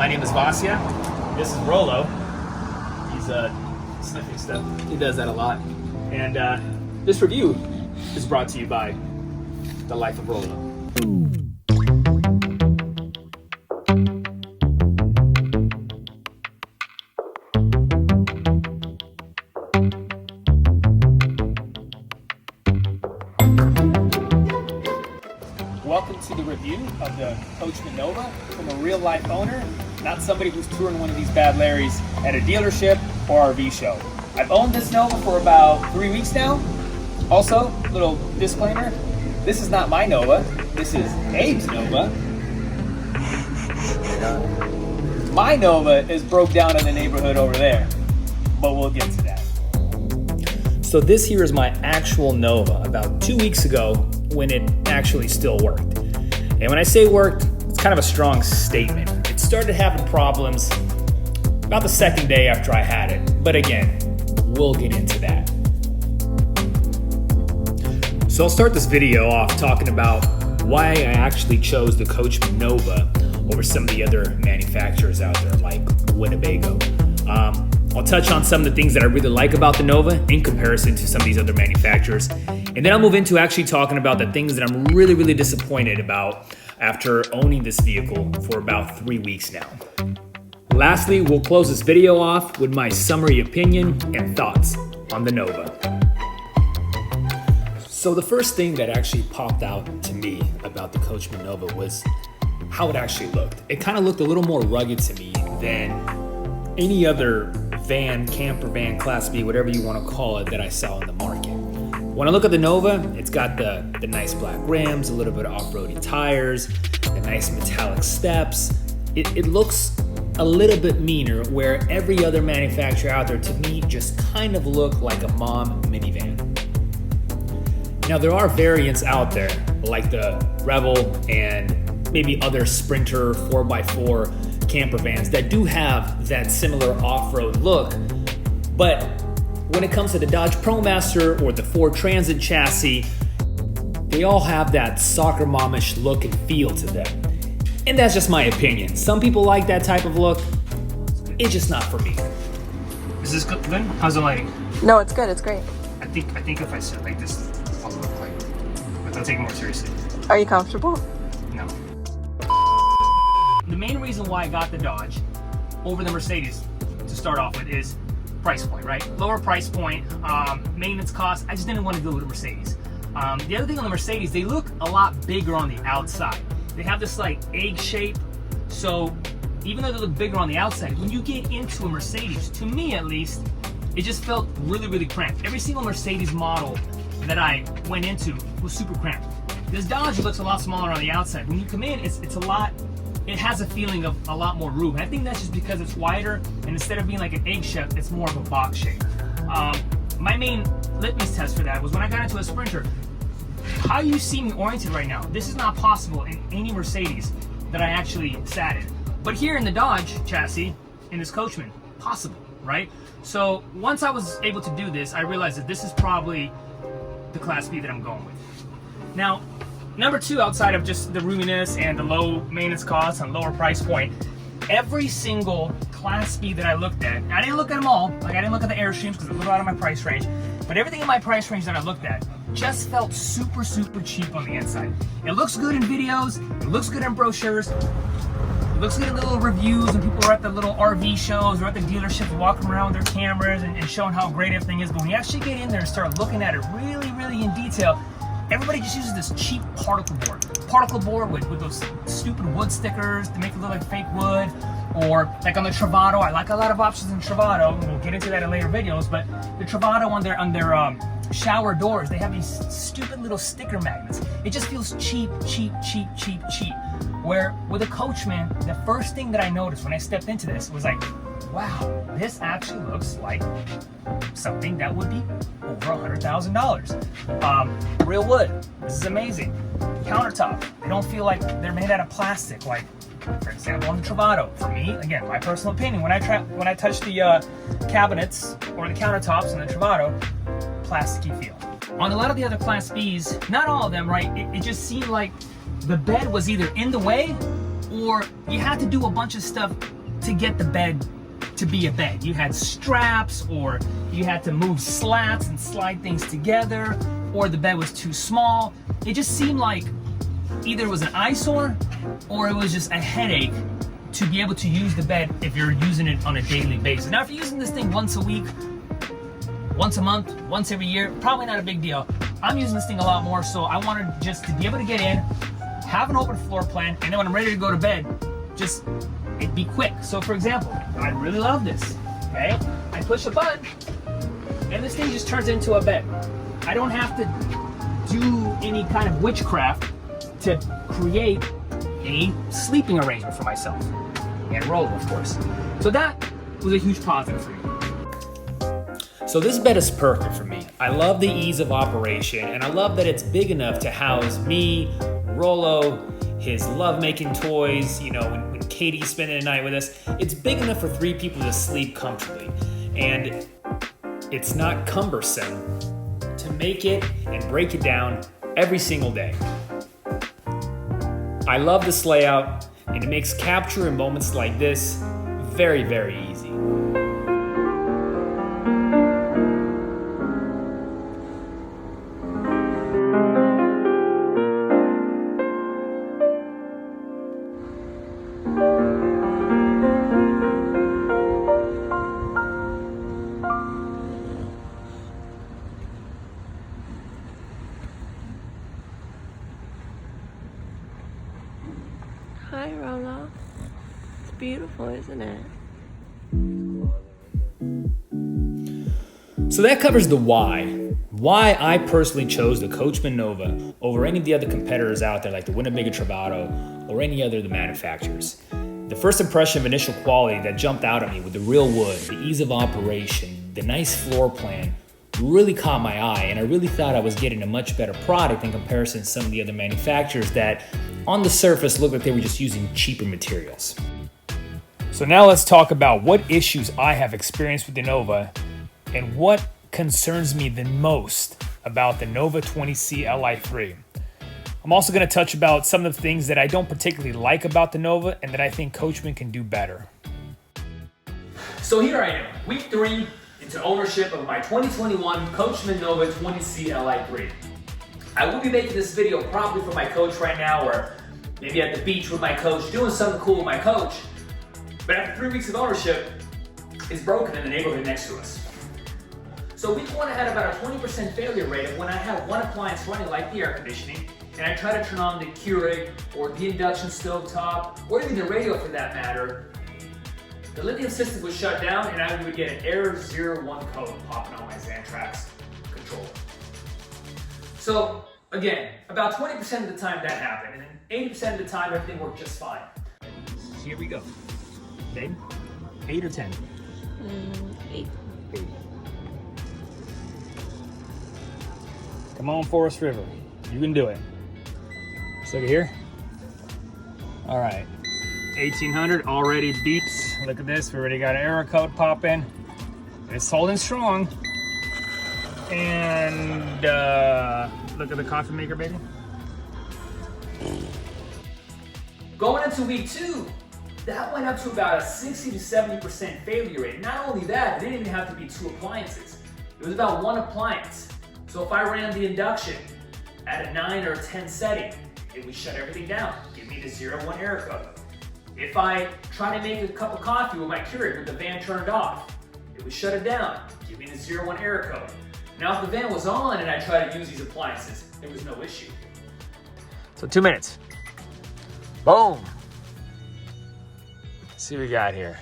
My name is Vasya. This is Rolo. He's sniffing stuff. He does that a lot. And this review is brought to you by The Life of Rolo. Welcome to the review of the Coachmen NOVA from a real life owner, not somebody who's touring one of these bad Larrys at a dealership or RV show. I've owned this NOVA for about 3 weeks now. Also, little disclaimer, this is not my NOVA, this is Abe's NOVA. My NOVA is broke down in the neighborhood over there, but we'll get to that. So this here is my actual NOVA about 2 weeks ago when it actually still worked. And when I say worked, it's kind of a strong statement. It started having problems about the second day after I had it. But again, we'll get into that. So I'll start this video off talking about why I actually chose the Coachmen NOVA over some of the other manufacturers out there like Winnebago. I'll touch on some of the things that I really like about the NOVA in comparison to some of these other manufacturers. And then I'll move into actually talking about the things that I'm really disappointed about after owning this vehicle for about 3 weeks now. Lastly, we'll close this video off with my summary opinion and thoughts on the NOVA. So the first thing that actually popped out to me about the Coachmen NOVA was how it actually looked. It kind of looked a little more rugged to me than any other van, camper van, Class B, whatever you want to call it, that I saw in the market. When I look at the NOVA, it's got the nice black rims, a little bit of off-roady tires, the nice metallic steps. It looks a little bit meaner, where every other manufacturer out there to me just kind of look like a mom minivan. Now there are variants out there like the Rebel and maybe other Sprinter 4x4 camper vans that do have that similar off-road look, but when it comes to the Dodge ProMaster or the Ford Transit chassis, they all have that soccer momish look and feel to them. And that's just my opinion. Some people like that type of look. It's just not for me. Is this good? How's the lighting? No, it's good. It's great. I think if I sit like this, I'll look like, but I'll take it more seriously. Are you comfortable? No. The main reason why I got the Dodge over the Mercedes to start off with is price point, right? Lower price point, maintenance costs. I just didn't want to go with the Mercedes. The other thing on the Mercedes, they look a lot bigger on the outside. They have this like egg shape, so even though they look bigger on the outside, when you get into a Mercedes, to me at least, it just felt really cramped. Every single Mercedes model that I went into was super cramped. This Dodge looks a lot smaller on the outside. When you come in, it's a lot. It has a feeling of a lot more room. And I think that's just because it's wider, and instead of being like an egg shape, it's more of a box shape. My main litmus test for that was when I got into a Sprinter. How you see me oriented right now, this is not possible in any Mercedes that I actually sat in. But here in the Dodge chassis, in this Coachmen, possible, right? So once I was able to do this, I realized that this is probably the Class B that I'm going with. Now, number two, outside of just the roominess and the low maintenance costs and lower price point, every single Class B that I looked at, I didn't look at them all, like I didn't look at the Airstreams because they're a little out of my price range, but everything in my price range that I looked at just felt super cheap on the inside. It looks good in videos, it looks good in brochures, it looks good in little reviews, and people are at the little RV shows or at the dealerships walking around with their cameras and showing how great everything is, but when you actually get in there and start looking at it really in detail, everybody just uses this cheap particle board with those stupid wood stickers to make it look like fake wood. Or like on the Travato, I like a lot of options in Travato, and we'll get into that in later videos, but the Travato on their shower doors, they have these stupid little sticker magnets. It just feels cheap. Where with a Coachmen, the first thing that I noticed when I stepped into this was like, wow, this actually looks like something that would be over $100,000. Real wood, this is amazing. Countertop, they don't feel like they're made out of plastic, like for example on the Travato. For me, again, my personal opinion, when I touch the cabinets or the countertops in the Travato, plasticky feel. On a lot of the other Class Bs, not all of them, right, it just seemed like the bed was either in the way or you had to do a bunch of stuff to get the bed to be a bed. You had straps, or you had to move slats and slide things together, or the bed was too small. It just seemed like either it was an eyesore or it was just a headache to be able to use the bed if you're using it on a daily basis. Now, if you're using this thing once a week, once a month, once every year, probably not a big deal. I'm using this thing a lot more, so I wanted just to be able to get in, have an open floor plan, and then when I'm ready to go to bed, just it'd be quick. So for example, I really love this, okay? I push a button, and this thing just turns into a bed. I don't have to do any kind of witchcraft to create a sleeping arrangement for myself. And roll, of course. So that was a huge positive for me. So this bed is perfect for me. I love the ease of operation, and I love that it's big enough to house me, Rollo, his lovemaking toys, you know, when Katie's spending the night with us. It's big enough for 3 people to sleep comfortably. And it's not cumbersome to make it and break it down every single day. I love this layout, and it makes capturing moments like this very, very easy. Hi, Rollo. It's beautiful, isn't it? So that covers the why. Why I personally chose the Coachmen NOVA over any of the other competitors out there like the Winnebago Travato or any other of the manufacturers. The first impression of initial quality that jumped out at me with the real wood, the ease of operation, the nice floor plan really caught my eye, and I really thought I was getting a much better product in comparison to some of the other manufacturers that on the surface looked like they were just using cheaper materials. So now let's talk about what issues I have experienced with the NOVA and what concerns me the most about the NOVA 20C Li3. I'm also going to touch about some of the things that I don't particularly like about the NOVA and that I think Coachmen can do better. So here I am, week 3 into ownership of my 2021 Coachmen NOVA 20C Li3. I will be making this video probably for my coach right now, or maybe at the beach with my coach, doing something cool with my coach. But after 3 weeks of ownership, it's broken in the neighborhood next to us. So week 1, I had about a 20% failure rate of when I had one appliance running, like the air conditioning, and I tried to turn on the Keurig or the induction stove top, or even the radio for that matter. The lithium system was shut down, and I would get an error 01 code popping on my Xantrax controller. So again, about 20% of the time that happened, and then 80% of the time everything worked just fine. So here we go. Babe, 8 or 10? 8. 8. Come on, Forest River. You can do it. Let's look at here. All right. 1800 already beeps. Look at this. We already got an error code popping. It's holding strong. And look at the coffee maker, baby. Going into week 2, that went up to about a 60 to 70% failure rate. Not only that, it didn't even have to be 2 appliances. It was about 1 appliance. So if I ran the induction at a 9 or a 10 setting, it would shut everything down, give me the 01 error code. If I try to make a cup of coffee with my Keurig with the van turned off, it would shut it down, give me the 01 error code. Now if the van was on and I tried to use these appliances, there was no issue. So 2 minutes. Boom. Let's see what we got here.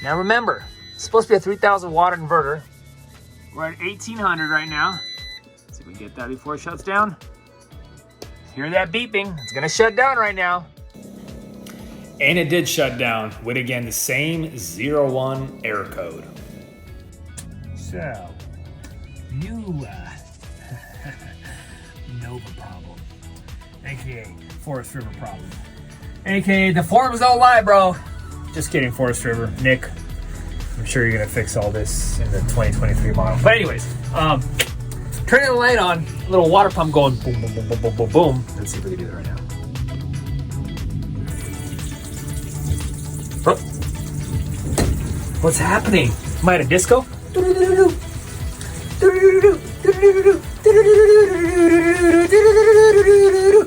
Now remember, it's supposed to be a 3,000 watt inverter. We're at 1800 right now. Let's see if we can get that before it shuts down. Hear that beeping? It's gonna shut down right now. And it did shut down with, again, the same 01 error code. So, new NOVA problem, aka Forest River problem, aka the forums don't lie, bro. Just kidding, Forest River, Nick. I'm sure you're gonna fix all this in the 2023 model. But anyways, turning the light on, a little water pump going boom, boom, boom, boom, boom, boom, boom. Let's see if we can do that right now. What's happening? Am I at a disco?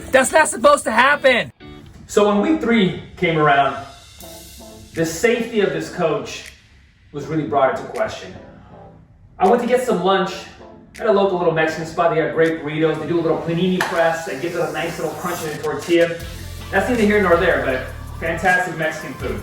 That's not supposed to happen. So when week 3 came around, the safety of this coach was really brought into question. I went to get some lunch at a local little Mexican spot. They got great burritos. They do a little panini press and give it a nice little crunch in a tortilla. That's neither here nor there, but fantastic Mexican food.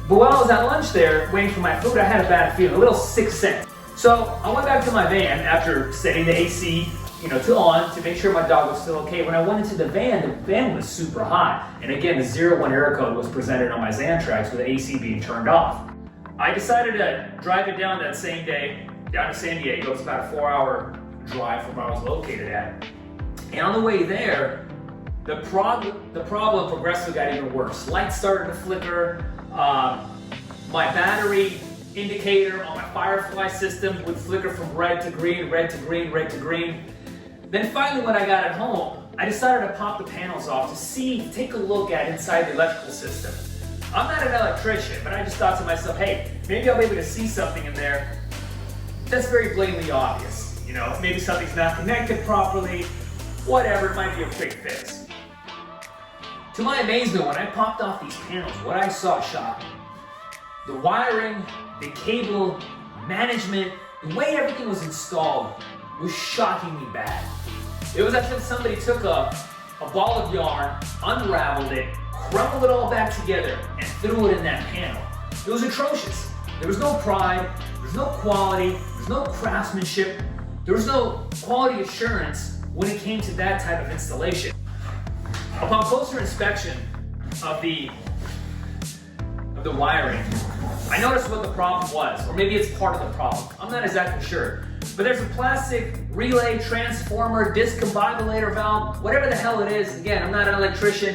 But while I was at lunch there, waiting for my food, I had a bad feeling, a little sixth sense. So I went back to my van after setting the AC, to on to make sure my dog was still okay. When I went into the van was super hot. And again, the 01 error code was presented on my Xantrax with the AC being turned off. I decided to drive it down that same day, down to San Diego. It's about a 4-hour drive from where I was located at. And on the way there, the problem progressively got even worse. Lights started to flicker. My battery indicator on my Firefly system would flicker from red to green, red to green, red to green. Then finally when I got it home, I decided to pop the panels off to take a look at inside the electrical system. I'm not an electrician, but I just thought to myself, hey, maybe I'll be able to see something in there that's very blatantly obvious. Maybe something's not connected properly, whatever, it might be a quick fix. To my amazement, when I popped off these panels, what I saw shocking. The wiring, the cable, management, the way everything was installed was shockingly bad. It was as if somebody took a ball of yarn, unraveled it, crumpled it all back together, and threw it in that panel. It was atrocious. There was no pride, there was no quality, there was no craftsmanship, there was no quality assurance when it came to that type of installation. Upon closer inspection of the wiring, I noticed what the problem was, or maybe it's part of the problem. I'm not exactly sure. But there's a plastic relay, transformer, discombobulator valve, whatever the hell it is. Again, I'm not an electrician,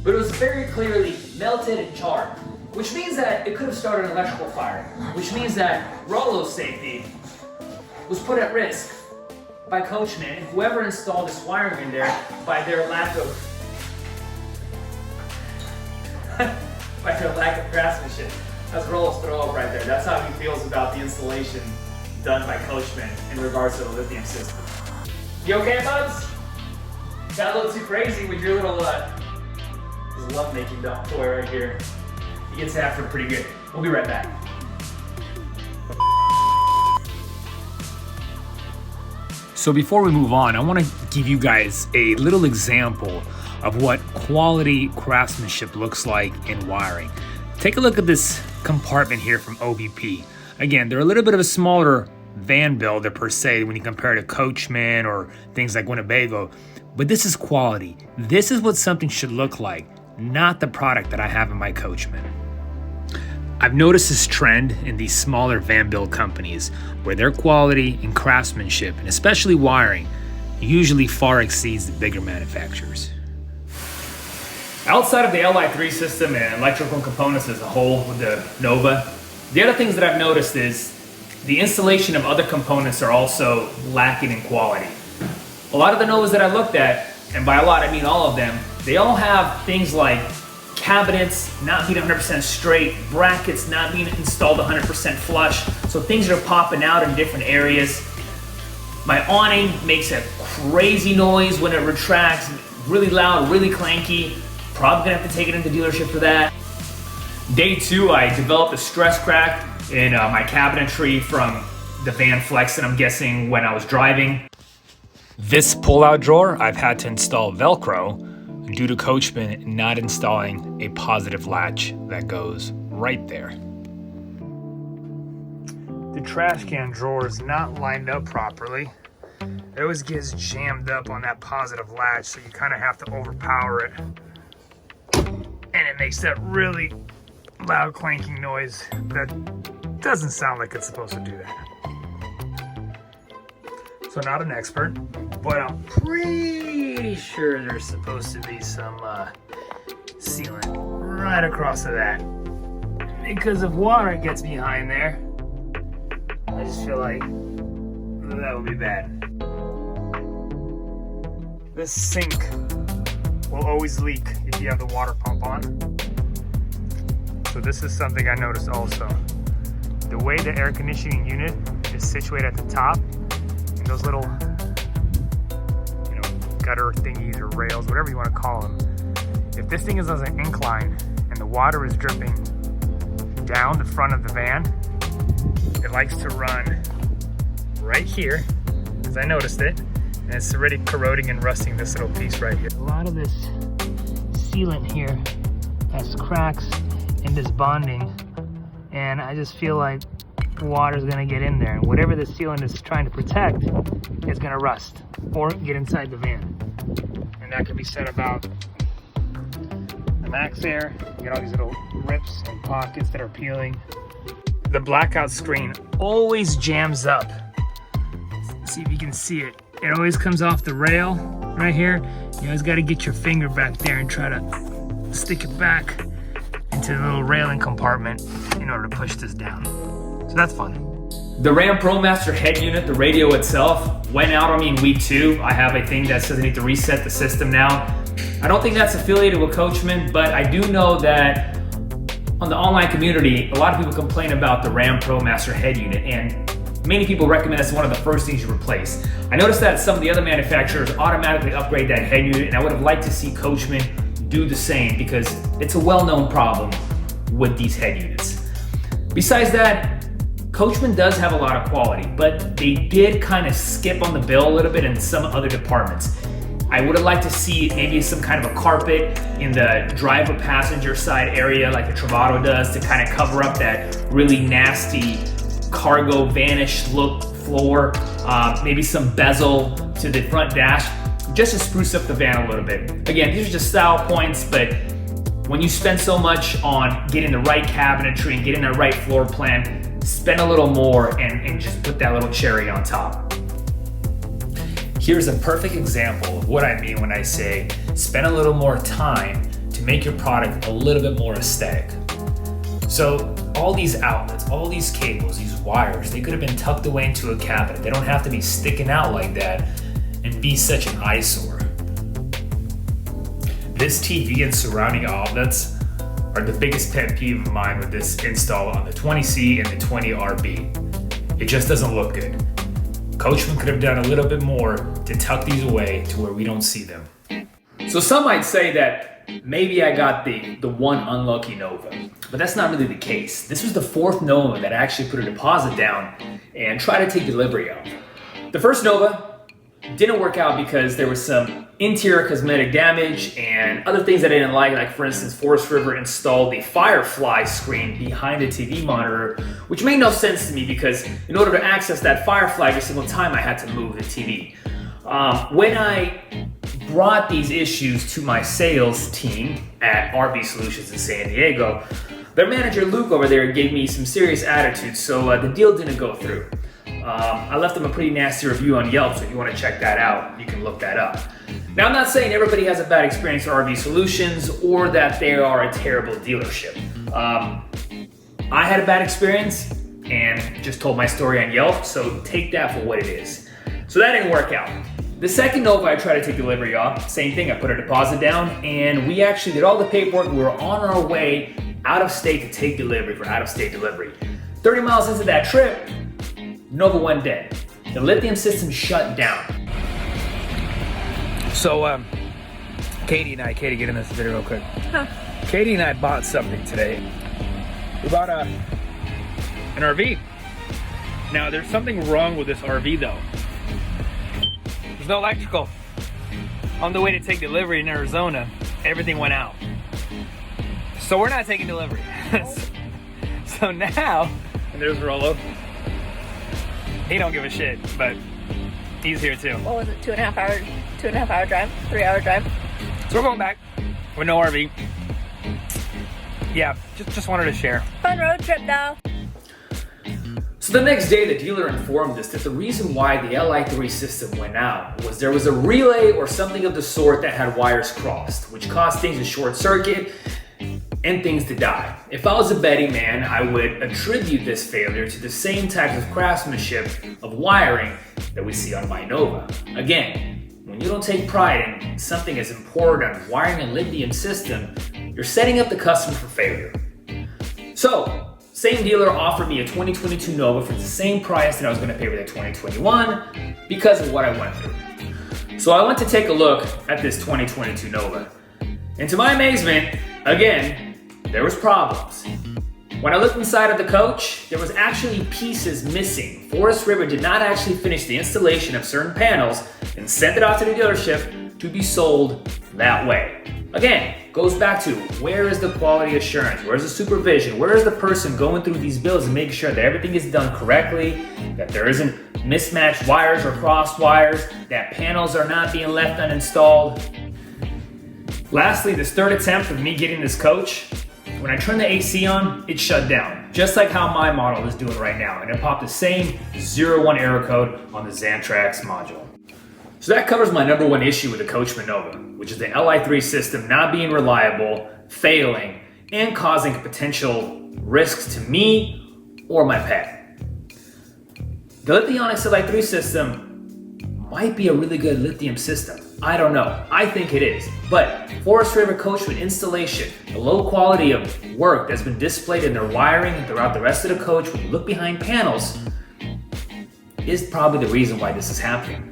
but it was very clearly melted and charred, which means that it could have started an electrical fire, which means that Rollo's safety was put at risk by Coachmen and whoever installed this wiring in there by their lack of craftsmanship. That's Rollo's throw up right there. That's how he feels about the installation done by Coachmen in regards to the lithium system. You okay, buds? Got a little too crazy with your little love-making toy right here. He gets after pretty good. We'll be right back. So before we move on, I want to give you guys a little example of what quality craftsmanship looks like in wiring. Take a look at this compartment here from OBP. Again, they're a little bit of a smaller van builder per se when you compare to Coachmen or things like Winnebago, but this is quality. This is what something should look like, not the product that I have in my Coachmen. I've noticed this trend in these smaller van build companies where their quality and craftsmanship, and especially wiring, usually far exceeds the bigger manufacturers. Outside of the Li3 system and electrical components as a whole with the Nova, the other things that I've noticed is the installation of other components are also lacking in quality. A lot of the Novas that I looked at, and by a lot I mean all of them, they all have things like cabinets not being 100% straight, brackets not being installed 100% flush, so things are popping out in different areas. My awning makes a crazy noise when it retracts, really loud, really clanky. Probably gonna have to take it into the dealership for that. Day 2, I developed a stress crack in my cabinetry from the van flex that I'm guessing when I was driving. This pull-out drawer, I've had to install Velcro due to Coachmen not installing a positive latch that goes right there. The trash can drawer is not lined up properly. It always gets jammed up on that positive latch, so you kind of have to overpower it. And it makes that really loud clanking noise that doesn't sound like it's supposed to do that. So not an expert, but I'm pretty sure there's supposed to be some sealant right across to that. Because if water gets behind there, I just feel like that would be bad. This sink will always leak if you have the water pump on. So this is something I noticed also. The way the air conditioning unit is situated at the top, and those little, gutter thingies or rails, whatever you want to call them. If this thing is on an incline and the water is dripping down the front of the van, it likes to run right here, because I noticed it, and it's already corroding and rusting this little piece right here. A lot of this sealant here has cracks in this bonding, and I just feel like water's gonna get in there, and whatever the sealant is trying to protect is gonna rust or get inside the van. And that could be said about the max air. You get all these little rips and pockets that are peeling. The blackout screen always jams up. Let's see if you can see it. It always comes off the rail right here. You always got to get your finger back there and try to stick it back into the little railing compartment in order to push this down. So that's fun. The Ram ProMaster head unit, the radio itself, went out on me in week 2. I have a thing that says I need to reset the system now. I don't think that's affiliated with Coachmen, but I do know that on the online community, a lot of people complain about the Ram ProMaster head unit, and many people recommend that's one of the first things you replace. I noticed that some of the other manufacturers automatically upgrade that head unit, and I would have liked to see Coachmen do the same because it's a well-known problem with these head units. Besides that, Coachmen does have a lot of quality, but they did kind of skip on the bill a little bit in some other departments. I would have liked to see maybe some kind of a carpet in the driver passenger side area like the Travato does to kind of cover up that really nasty cargo vanish look floor. Maybe some bezel to the front dash just to spruce up the van a little bit. Again, these are just style points, but when you spend so much on getting the right cabinetry and getting the right floor plan, spend a little more and just put that little cherry on top. Here's a perfect example of what I mean when I say spend a little more time to make your product a little bit more aesthetic. So all these outlets, all these cables, these wires, they could have been tucked away into a cabinet. They don't have to be sticking out like that and be such an eyesore. This TV and surrounding outlets are the biggest pet peeve of mine with this install on the 20C and the 20RB. It just doesn't look good. Coachmen could have done a little bit more to tuck these away to where we don't see them. So some might say that maybe I got the one unlucky Nova, but that's not really the case. This was the 4th Nova that I actually put a deposit down and tried to take delivery of. The first Nova didn't work out because there was some interior cosmetic damage and other things that I didn't like for instance, Forest River installed the Firefly screen behind the TV monitor, which made no sense to me because in order to access that Firefly every single time I had to move the TV. When I brought these issues to my sales team at RB Solutions in San Diego, their manager Luke over there gave me some serious attitude, so the deal didn't go through. I left them a pretty nasty review on Yelp, so if you want to check that out, you can look that up. Now, I'm not saying everybody has a bad experience with RV Solutions or that they are a terrible dealership. I had a bad experience and just told my story on Yelp, so take that for what it is. So that didn't work out. The second Nova I tried to take delivery of, same thing, I put a deposit down and we actually did all the paperwork. We were on our way out of state to take delivery for out of state delivery. 30 miles into that trip, Nova went dead. The lithium system shut down. So, Katie, get in this video real quick. Huh. Katie and I bought something today. We bought an RV. Now, there's something wrong with this RV though. There's no electrical. On the way to take delivery in Arizona, everything went out. So we're not taking delivery. So now, and there's Rolo. He don't give a shit, but he's here too. What was it, 2.5 hour drive? 3 hour drive? So we're going back with no RV. Yeah, just wanted to share. Fun road trip though. So the next day, the dealer informed us that the reason why the Li3 system went out was there was a relay or something of the sort that had wires crossed, which caused things to short circuit and things to die. If I was a betting man, I would attribute this failure to the same types of craftsmanship of wiring that we see on my Nova. Again, when you don't take pride in something as important as wiring a lithium system, you're setting up the customer for failure. So, same dealer offered me a 2022 Nova for the same price that I was going to pay for the 2021 because of what I went through. So I went to take a look at this 2022 Nova. And to my amazement, again, there was problems. When I looked inside of the coach, there was actually pieces missing. Forest River did not actually finish the installation of certain panels and sent it out to the dealership to be sold that way. Again, goes back to where is the quality assurance? Where's the supervision? Where is the person going through these bills and making sure that everything is done correctly, that there isn't mismatched wires or crossed wires, that panels are not being left uninstalled? Lastly, this third attempt of me getting this coach, when I turned the AC on, it shut down, just like how my model is doing right now, and it popped the same 01 error code on the Xantrax module. So that covers my number one issue with the Coachmen NOVA, which is the Li3 system not being reliable, failing, and causing potential risks to me or my pet. The Lithionics Li3 system might be a really good lithium system. I don't know. I think it is. But Forest River Coachmen installation, the low quality of work that's been displayed in their wiring and throughout the rest of the coach when you look behind panels is probably the reason why this is happening.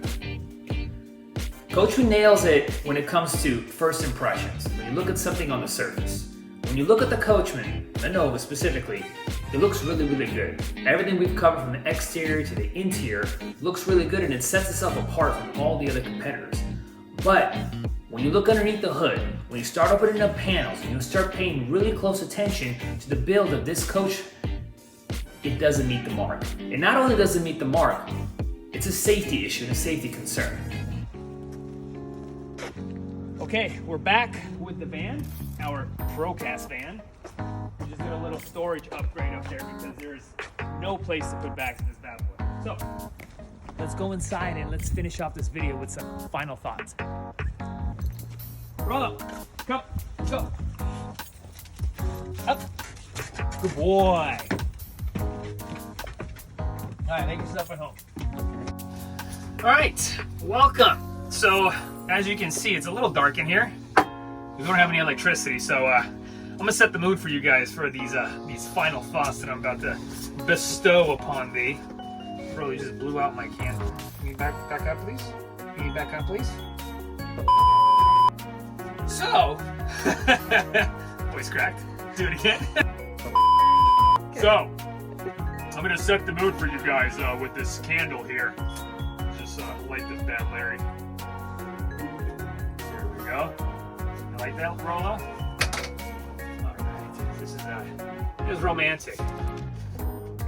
Coachmen nails it when it comes to first impressions. When you look at something on the surface. When you look at the Coachmen, the Nova specifically, it looks really, really good. Everything we've covered from the exterior to the interior looks really good, and it sets itself apart from all the other competitors. But when you look underneath the hood, when you start opening up panels, and you start paying really close attention to the build of this coach, it doesn't meet the mark. And not only does it meet the mark, it's a safety issue and a safety concern. Okay, we're back with the van, our Procast van. We just did a little storage upgrade up there because there's no place to put bags in this bad boy. So, let's go inside and let's finish off this video with some final thoughts. Roll up, come, go. Up, good boy. All right, make yourself at home. All right, welcome. So, as you can see, it's a little dark in here. We don't have any electricity, so I'm gonna set the mood for you guys for these final thoughts that I'm about to bestow upon thee. Bro, you just blew out my candle. Can you back up, please? Can you back up, please? So, voice cracked. Do it again. So, I'm gonna set the mood for you guys with this candle here. Just light this bad Larry. There we go. You like that, Rolo? All right, this is romantic.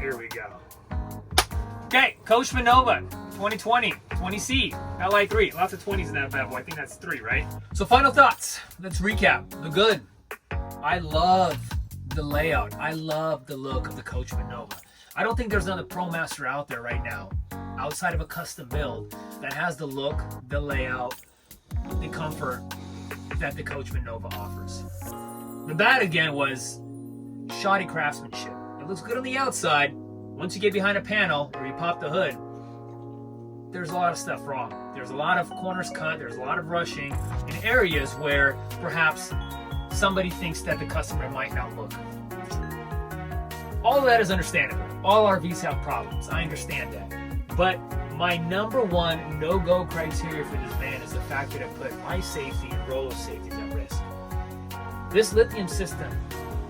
Here we go. Okay, Coachmen NOVA 2020, 20C, Li3. Lots of 20s in that bad boy. I think that's 3, right? So final thoughts. Let's recap. The good. I love the layout. I love the look of the Coachmen NOVA. I don't think there's another ProMaster out there right now, outside of a custom build, that has the look, the layout, the comfort that the Coachmen NOVA offers. The bad again was shoddy craftsmanship. It looks good on the outside. Once you get behind a panel or you pop the hood, there's a lot of stuff wrong. There's a lot of corners cut, there's a lot of rushing in areas where perhaps somebody thinks that the customer might not look. All of that is understandable. All RVs have problems, I understand that. But my number one no-go criteria for this van is the fact that it put my safety and Rolo's safety at risk. This lithium system,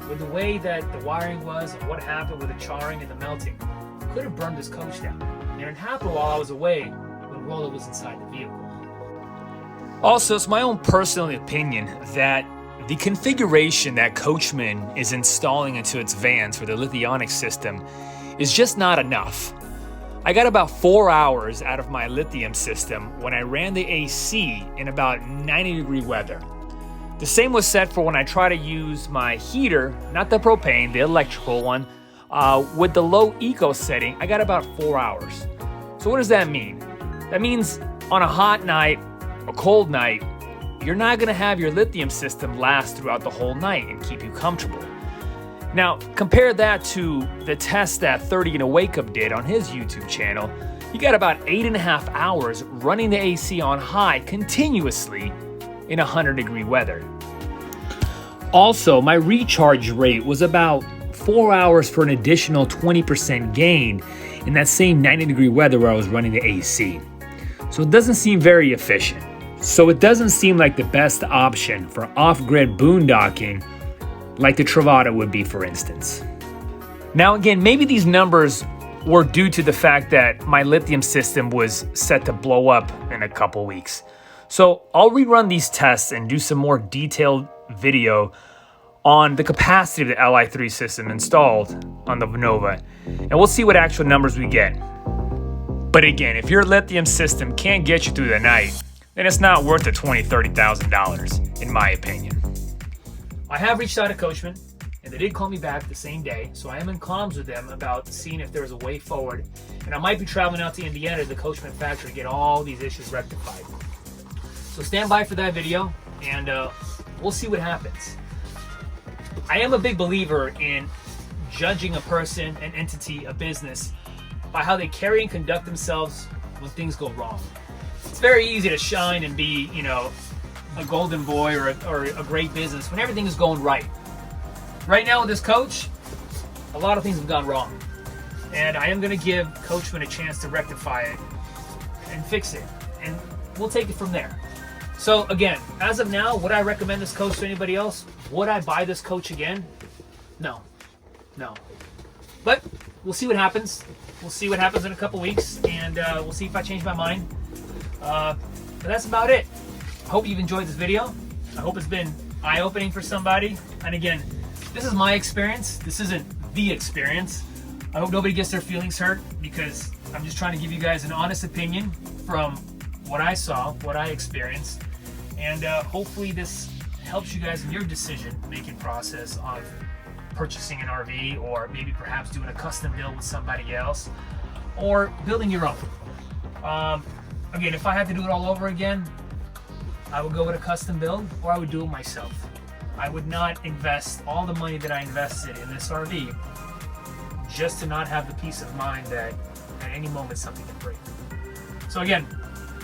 with the way that the wiring was and what happened with the charring and the melting, could have burned this coach down. And it happened while I was away when Rolo was inside the vehicle. Also, it's my own personal opinion that the configuration that Coachmen is installing into its vans for the Lithionics system is just not enough. I got about 4 hours out of my lithium system when I ran the AC in about 90-degree weather. The same was said for when I try to use my heater, not the propane, the electrical one, with the low eco setting. I got about 4 hours. So what does that mean? That means on a hot night, a cold night, you're not gonna have your lithium system last throughout the whole night and keep you comfortable. Now, compare that to the test that 30 and a Wake Up did on his YouTube channel. You got about 8.5 hours running the AC on high continuously in 100-degree weather. Also, my recharge rate was about 4 hours for an additional 20% gain in that same 90-degree weather where I was running the AC. So it doesn't seem very efficient. So it doesn't seem like the best option for off-grid boondocking like the Travada would be, for instance. Now again, maybe these numbers were due to the fact that my lithium system was set to blow up in a couple weeks. So I'll rerun these tests and do some more detailed video on the capacity of the Li3 system installed on the Nova, and we'll see what actual numbers we get. But again, if your lithium system can't get you through the night, then it's not worth the $20,000, $30,000, in my opinion. I have reached out to Coachmen, and they did call me back the same day, so I am in comms with them about seeing if there's a way forward, and I might be traveling out to Indiana to the Coachmen factory to get all these issues rectified. So stand by for that video, and we'll see what happens. I am a big believer in judging a person, an entity, a business by how they carry and conduct themselves when things go wrong. It's very easy to shine and be, you know, a golden boy or a great business when everything is going right. Right now with this coach, a lot of things have gone wrong. And I am going to give Coachmen a chance to rectify it and fix it. And we'll take it from there. So again, as of now, would I recommend this coach to anybody else? Would I buy this coach again? No. But we'll see what happens. We'll see what happens in a couple weeks, and we'll see if I change my mind. But that's about it. I hope you've enjoyed this video. I hope it's been eye-opening for somebody. And again, this is my experience. This isn't the experience. I hope nobody gets their feelings hurt, because I'm just trying to give you guys an honest opinion from what I saw, what I experienced. And hopefully this helps you guys in your decision-making process of purchasing an RV, or maybe perhaps doing a custom build with somebody else, or building your own. Again, if I had to do it all over again, I would go with a custom build, or I would do it myself. I would not invest all the money that I invested in this RV just to not have the peace of mind that at any moment something can break. So again,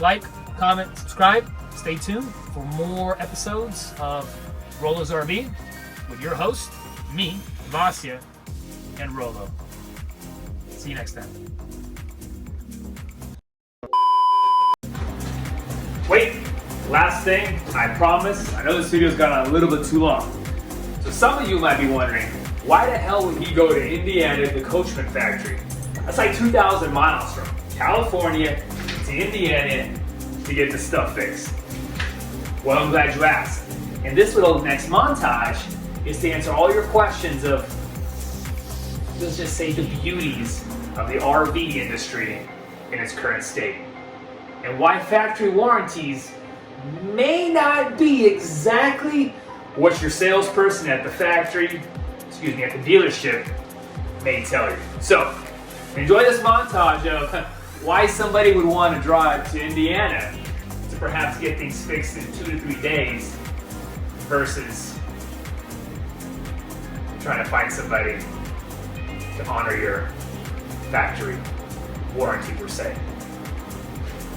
like, comment, subscribe. Stay tuned for more episodes of Rolo's RV with your host, me, Vasya, and Rolo. See you next time. Wait, last thing, I promise. I know this video's gone on a little bit too long. So some of you might be wondering, why the hell would he go to Indiana, the Coachmen factory? That's like 2,000 miles from California to Indiana to get this stuff fixed. Well, I'm glad you asked. And this little next montage is to answer all your questions of, let's just say, the beauties of the RV industry in its current state, and why factory warranties may not be exactly what your salesperson at the factory, at the dealership may tell you. So, enjoy this montage of why somebody would want to drive to Indiana to perhaps get things fixed in 2 to 3 days versus trying to find somebody to honor your factory warranty per se.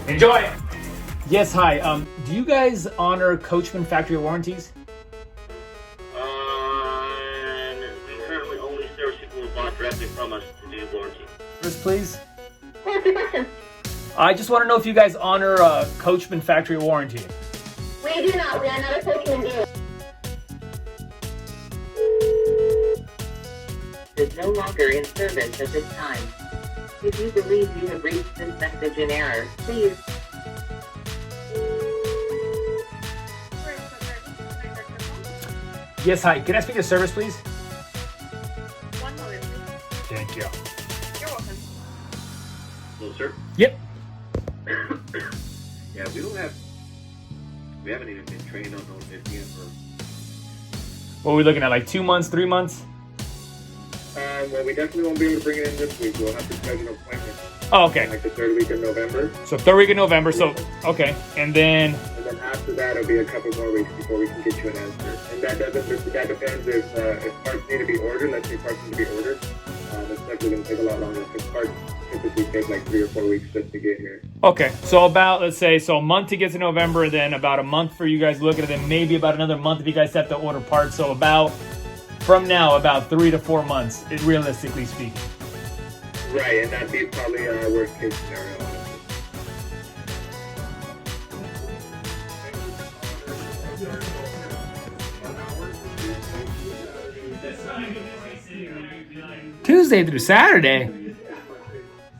Enjoy! Yes, hi. Do you guys honor Coachmen factory warranties? We currently only service people who bought directly from us to do warranty. First, please. What's the question? I just want to know if you guys honor Coachmen factory warranty. We do not. We are not a Coachmen dealer. Is no longer in service at this time. If you believe you have reached this message in error, please. Yes, hi. Can I speak to service, please? 1 moment, please. Thank you. You're welcome. Hello, sir. Yep. Yeah, we haven't even been trained on those yet for. What are we looking at, like 2 months, 3 months? Well, we definitely won't be able to bring it in this week. We'll have to schedule an appointment. Oh, okay. Like the 3rd week of November. So 3rd week of November, so, okay. And then, And then after that, it'll be a couple more weeks before we can get you an answer. And that depends if parts need to be ordered. Let's say parts need to be ordered. It's definitely going to take a lot longer because parts typically take like 3 or 4 weeks just to get here. okay. So about, let's say, so a month to get to November, then about a month for you guys looking at it, then maybe about another month if you guys have to order parts. So about from now about 3 to 4 months, realistically speaking. Right, and that'd be probably a worst case scenario, honestly. Tuesday through Saturday?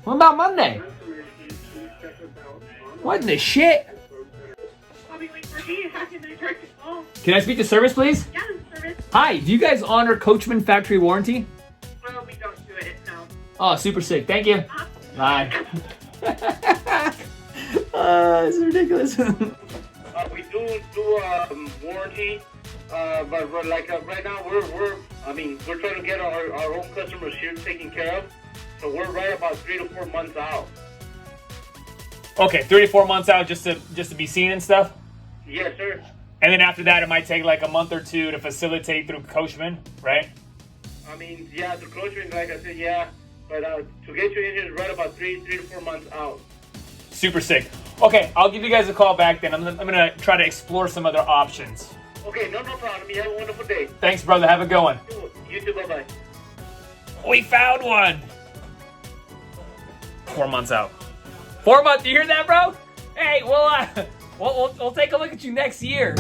What about Monday? What in the shit? Can I speak to service, please? Yeah, service. Hi, do you guys honor Coachmen factory warranty? Well, we don't do it, no. Oh, super sick. Thank you. Bye. This is ridiculous. We do warranty, but like right now we're trying to get our own customers here taken care of. So we're right about 3 to 4 months out. Okay, 3 to 4 months out just to be seen and stuff? Yes, sir. And then after that, it might take like a month or two to facilitate through Coachmen, right? I mean, yeah, the Coachmen, like I said, yeah. But to get you in here is right about 3 to 4 months out. Super sick. Okay, I'll give you guys a call back then. I'm gonna try to explore some other options. Okay, no problem. You have a wonderful day. Thanks, brother. Have a good one. You too, bye-bye. We found one. 4 months out. 4 months. You hear that, bro? Hey, we'll take a look at you next year.